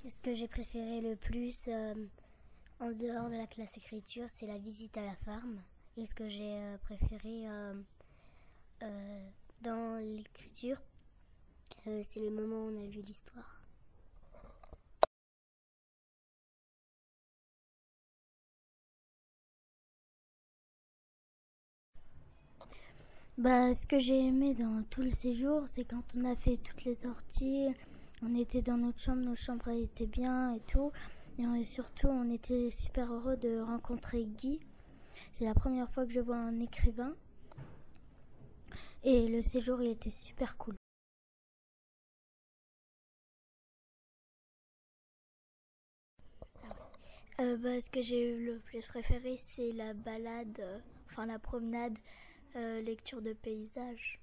Ce que j'ai préféré le plus en dehors de la classe écriture, c'est la visite à la ferme. Et ce que j'ai préféré dans l'écriture, c'est le moment où on a vu l'histoire. Ce que j'ai aimé dans tout le séjour, c'est quand on a fait toutes les sorties, on était dans notre chambre, nos chambres étaient bien et tout. Et surtout, on était super heureux de rencontrer Guy. C'est la première fois que je vois un écrivain. Et le séjour, il était super cool. Ce que j'ai eu le plus préféré, c'est la balade, la promenade, lecture de paysages.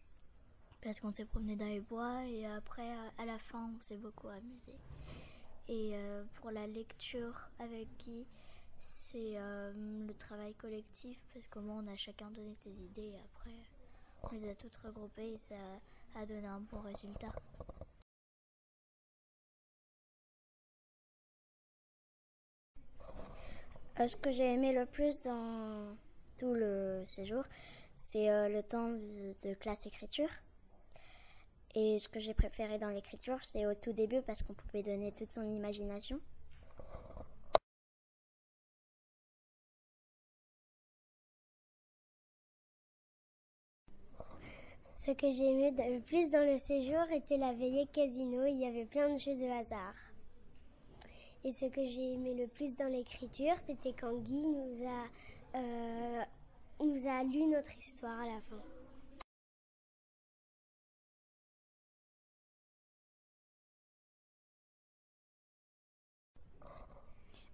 Parce qu'on s'est promené dans les bois et après, à la fin, on s'est beaucoup amusé. Et pour la lecture avec Guy, c'est le travail collectif parce qu'au moins on a chacun donné ses idées et après on les a toutes regroupées et ça a donné un bon résultat. Ce que j'ai aimé le plus dans tout le séjour, c'est le temps de classe écriture. Et ce que j'ai préféré dans l'écriture, c'est au tout début parce qu'on pouvait donner toute son imagination. Ce que j'ai aimé le plus dans le séjour était la veillée casino. Il y avait plein de jeux de hasard. Et ce que j'ai aimé le plus dans l'écriture, c'était quand Guy nous a lu notre histoire à la fin.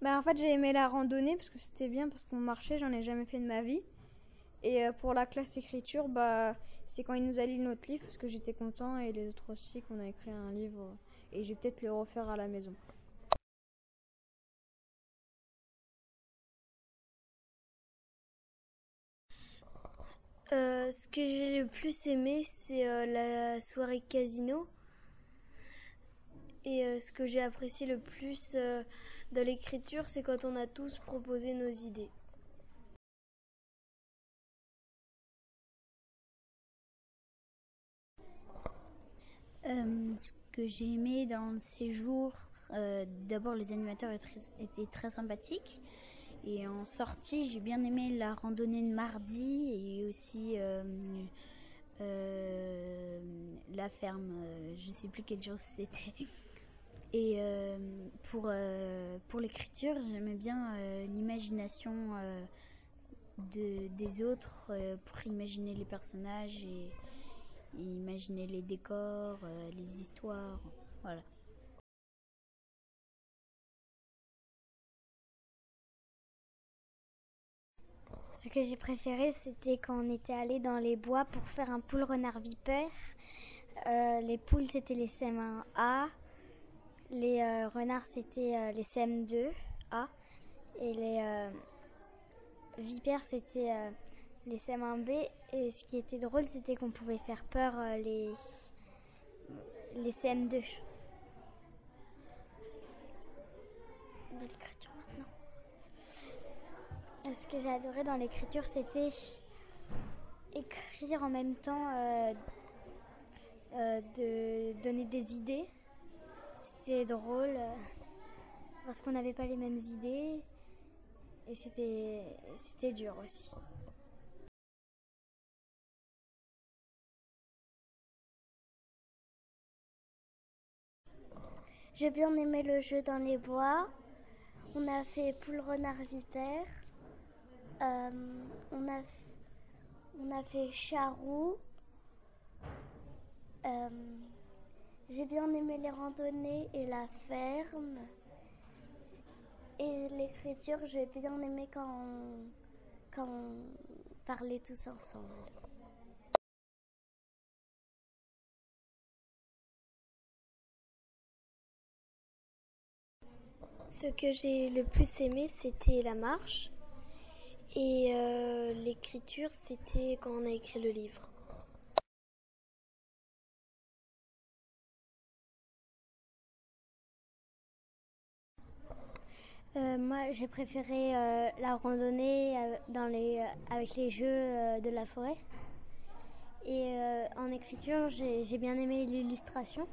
En fait, j'ai aimé la randonnée parce que c'était bien, parce qu'on marchait, j'en ai jamais fait de ma vie. Et pour la classe écriture, c'est quand il nous a lu notre livre parce que j'étais content et les autres aussi qu'on a écrit un livre et je vais peut-être le refaire à la maison. Ce que j'ai le plus aimé, c'est la soirée casino. Et ce que j'ai apprécié le plus dans l'écriture, c'est quand on a tous proposé nos idées. Ce que j'ai aimé dans le séjour, d'abord les animateurs étaient très sympathiques. Et en sortie, j'ai bien aimé la randonnée de mardi et aussi la ferme. Je ne sais plus quel jour c'était. Et pour l'écriture, j'aimais bien l'imagination des autres pour imaginer les personnages et imaginer les décors, les histoires. Voilà. Ce que j'ai préféré, c'était quand on était allé dans les bois pour faire un poule renard vipère. Les poules, c'était les CM1A. Les renards, c'était les CM2A. Et les vipères, c'était les CM1B. Et ce qui était drôle, c'était qu'on pouvait faire peur les CM2. De l'écriture maintenant. Ce que j'ai adoré dans l'écriture, c'était écrire en même temps, de donner des idées. C'était drôle parce qu'on n'avait pas les mêmes idées et c'était dur aussi. J'ai bien aimé le jeu dans les bois. On a fait poule renard vipère. On a fait charroux. J'ai bien aimé les randonnées et la ferme. Et l'écriture, j'ai bien aimé quand on parlait tous ensemble. Ce que j'ai le plus aimé, c'était la marche. Et l'écriture, c'était quand on a écrit le livre. Moi, j'ai préféré la randonnée avec les jeux de la forêt. Et en écriture, j'ai bien aimé l'illustration.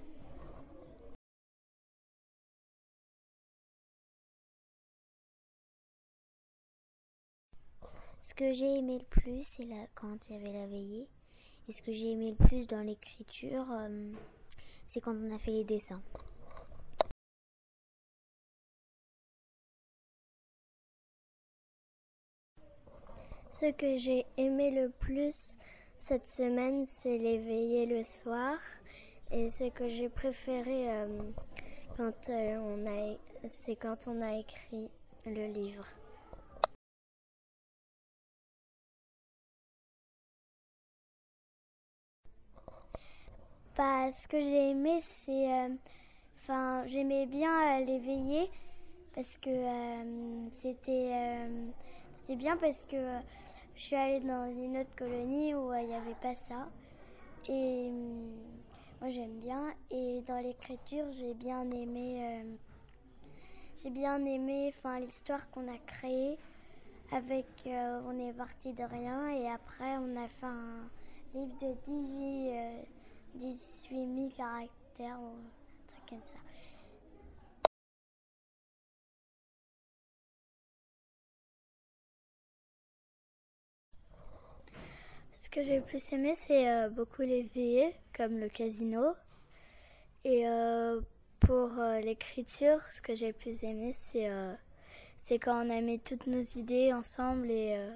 Ce que j'ai aimé le plus, c'est quand il y avait la veillée. Et ce que j'ai aimé le plus dans l'écriture, c'est quand on a fait les dessins. Ce que j'ai aimé le plus cette semaine, c'est les veillées le soir. Et ce que j'ai préféré c'est quand on a écrit le livre. Ce que j'ai aimé, j'aimais bien les veillées parce que c'était bien parce que je suis allée dans une autre colonie où il n'y avait pas ça. Et moi j'aime bien. Et dans l'écriture, j'ai bien aimé l'histoire qu'on a créée. On est parti de rien et après on a fait un livre de 18 000 caractères ou un truc comme ça. Ce que j'ai le plus aimé, c'est beaucoup les veillées, comme le casino. Et pour l'écriture, ce que j'ai le plus aimé, c'est quand on a mis toutes nos idées ensemble et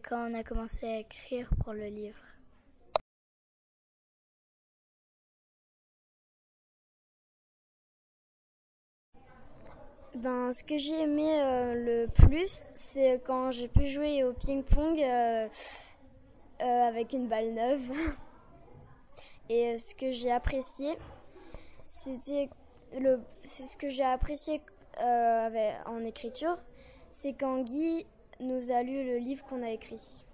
quand on a commencé à écrire pour le livre. Ce que j'ai aimé le plus, c'est quand j'ai pu jouer au ping-pong avec une balle neuve. Et ce que j'ai apprécié, c'est ce que j'ai apprécié en écriture, c'est quand Guy nous a lu le livre qu'on a écrit.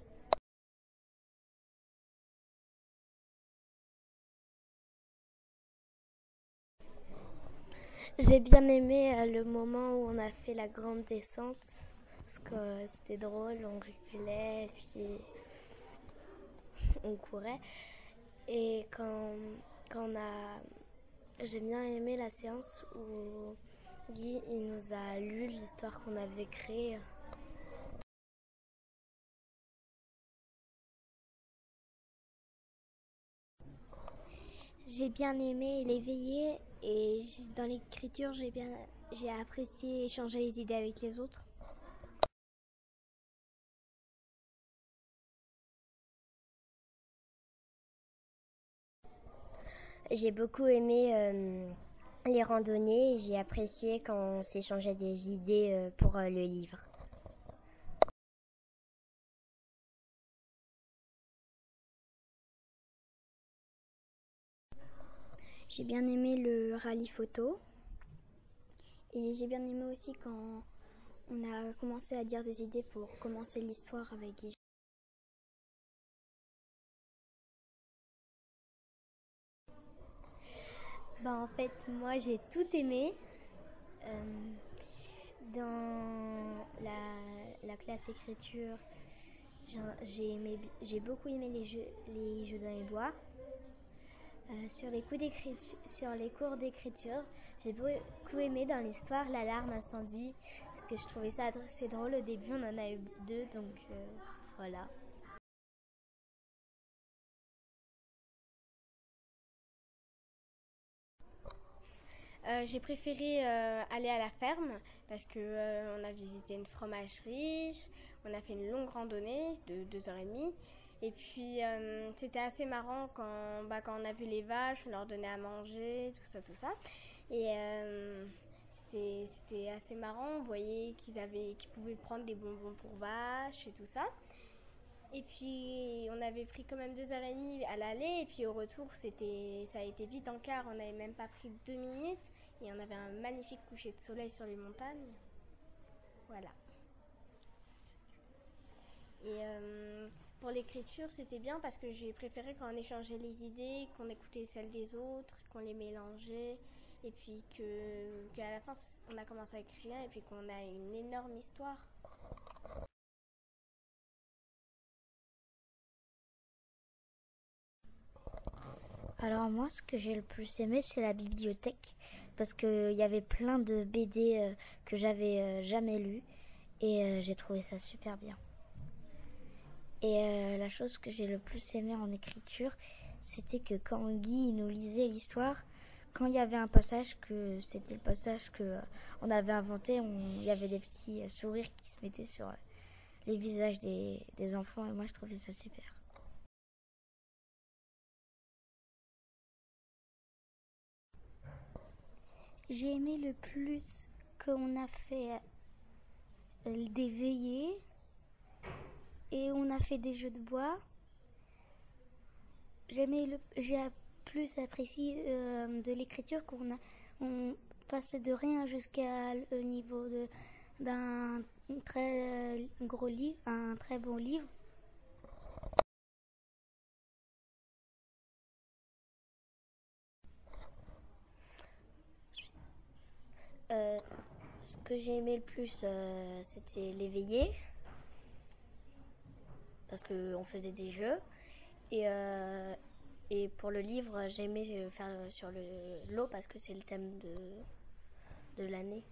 J'ai bien aimé le moment où on a fait la grande descente, parce que c'était drôle, on reculait, puis on courait. Et j'ai bien aimé la séance où Guy il nous a lu l'histoire qu'on avait créée. J'ai bien aimé l'éveiller et dans l'écriture, j'ai apprécié échanger les idées avec les autres. J'ai beaucoup aimé les randonnées et j'ai apprécié quand on s'échangeait des idées pour le livre. J'ai bien aimé le rallye photo et j'ai bien aimé aussi quand on a commencé à dire des idées pour commencer l'histoire avec Guy. En fait, moi j'ai tout aimé. Dans la classe écriture, j'ai beaucoup aimé les jeux dans les bois. Sur les cours d'écriture, j'ai beaucoup aimé dans l'histoire l'alarme incendie parce que je trouvais ça assez drôle. Au début, on en a eu 2, donc voilà. J'ai préféré aller à la ferme parce que on a visité une fromagerie, on a fait une longue randonnée de 2h30 et puis c'était assez marrant quand on a vu les vaches, on leur donnait à manger, tout ça. Et c'était assez marrant, on voyait qu'ils pouvaient prendre des bonbons pour vaches et tout ça. Et puis on avait pris quand même 2h30 à l'aller et puis au retour ça a été vite en quart, on n'avait même pas pris 2 minutes et on avait un magnifique coucher de soleil sur les montagnes. Voilà. Et pour l'écriture c'était bien parce que j'ai préféré quand on échangeait les idées, qu'on écoutait celles des autres, qu'on les mélangeait. et puis qu'à la fin on a commencé avec rien et puis qu'on a une énorme histoire. Alors moi, ce que j'ai le plus aimé, c'est la bibliothèque, parce qu'il y avait plein de BD que j'avais jamais lues, et j'ai trouvé ça super bien. Et la chose que j'ai le plus aimé en écriture, c'était que quand Guy nous lisait l'histoire, quand il y avait un passage que c'était le passage que on avait inventé, il y avait des petits sourires qui se mettaient sur les visages des enfants, et moi je trouvais ça super. J'ai aimé le plus qu'on a fait des veillées et on a fait des jeux de bois. J'ai plus apprécié de l'écriture on passait de rien jusqu'à le niveau d'un très gros livre, un très bon livre. Ce que j'ai aimé le plus, c'était les veillées, parce qu'on faisait des jeux. Et pour le livre, j'ai aimé faire sur l'eau, parce que c'est le thème de l'année.